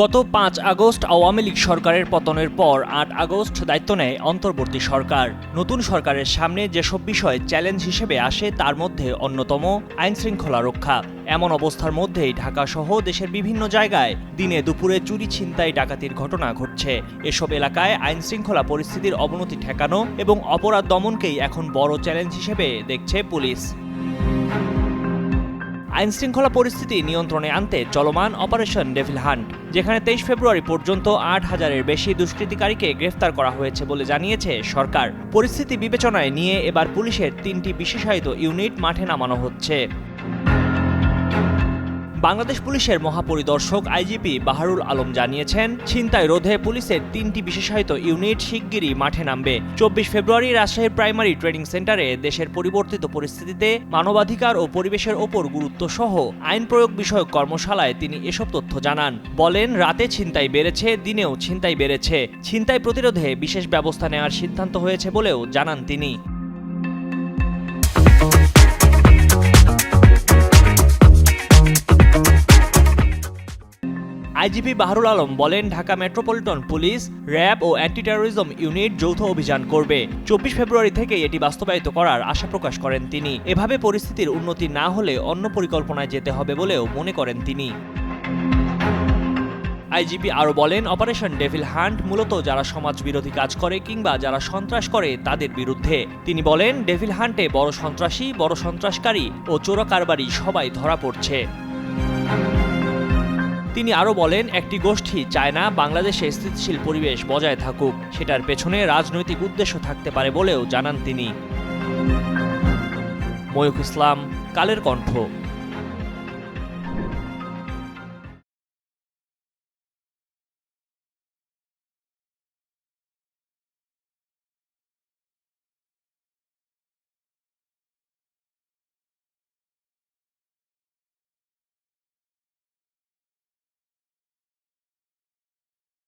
গত ৫ আগস্ট আওয়ামী লীগ সরকারের পতনের পর ৮ আগস্ট দায়িত্ব নেয় অন্তর্বর্তী সরকার। নতুন সরকারের সামনে যেসব বিষয় চ্যালেঞ্জ হিসেবে আসে তার মধ্যে অন্যতম আইনশৃঙ্খলা রক্ষা। এমন অবস্থার মধ্যেই ঢাকাসহ দেশের বিভিন্ন জায়গায় দিনে দুপুরে চুরি ছিনতাই ডাকাতির ঘটনা ঘটছে। এসব এলাকায় আইনশৃঙ্খলা পরিস্থিতির অবনতি ঠেকানো এবং অপরাধ দমনকেই এখন বড় চ্যালেঞ্জ হিসেবে দেখছে পুলিশ। আইনশৃঙ্খলা পরিস্থিতি নিয়ন্ত্রণে আনতে চলমান অপারেশন ডেভিল হান্ট, যেখানে ২৩ ফেব্রুয়ারি পর্যন্ত ৮,০০০-এর বেশি দুষ্কৃতিকারীকে গ্রেফতার করা হয়েছে বলে জানিয়েছে সরকার। পরিস্থিতি বিবেচনায় নিয়ে এবার পুলিশের ৩টি বিশেষায়িত ইউনিট মাঠে নামানো হচ্ছে। বাংলাদেশ পুলিশের মহাপরিদর্শক আইজিপি বাহারুল আলম জানিয়েছেন, ছিনতাই রোধে পুলিশের ৩টি বিশেষায়িত ইউনিট শিগগিরই মাঠে নামবে। ২৪ ফেব্রুয়ারি রাজশাহীর প্রাইমারি ট্রেনিং সেন্টারে দেশের পরিবর্তিত পরিস্থিতিতে মানবাধিকার ও পরিবেশের ওপর গুরুত্ব সহ আইন প্রয়োগ বিষয়ক কর্মশালায় তিনি এসব তথ্য জানান। বলেন, রাতে ছিনতাই বেড়েছে, দিনেও ছিনতাই বেড়েছে। ছিনতাই প্রতিরোধে বিশেষ ব্যবস্থা নেওয়ার সিদ্ধান্ত হয়েছে বলেও জানান তিনি। আইজিপি বাহারুল আলম বলেন, ঢাকা মেট্রোপলিটন পুলিশ, র্যাব ও অ্যান্টি টেরোরিজম ইউনিট যৌথ অভিযান করবে। ২৪ ফেব্রুয়ারি থেকে এটি বাস্তবায়িত করার আশা প্রকাশ করেন তিনি। এভাবে পরিস্থিতির উন্নতি না হলে অন্য পরিকল্পনায় যেতে হবে বলেও মনে করেন তিনি। আইজিপি আরও বলেন, অপারেশন ডেভিল হান্ট মূলত যারা সমাজ বিরোধী কাজ করে কিংবা যারা সন্ত্রাস করে তাদের বিরুদ্ধে। তিনি বলেন, ডেভিল হান্টে বড় সন্ত্রাসী, বড় সন্ত্রাসকারী ও চোরাকারবারি সবাই ধরা পড়ছে। তিনি আরও বলেন, একটি গোষ্ঠী চায় না বাংলাদেশে স্থিতিশীল পরিবেশ বজায় থাকুক। সেটার পেছনে রাজনৈতিক উদ্দেশ্য থাকতে পারে বলেও জানান তিনি। ময়ূখ ইসলাম, কালের কণ্ঠ।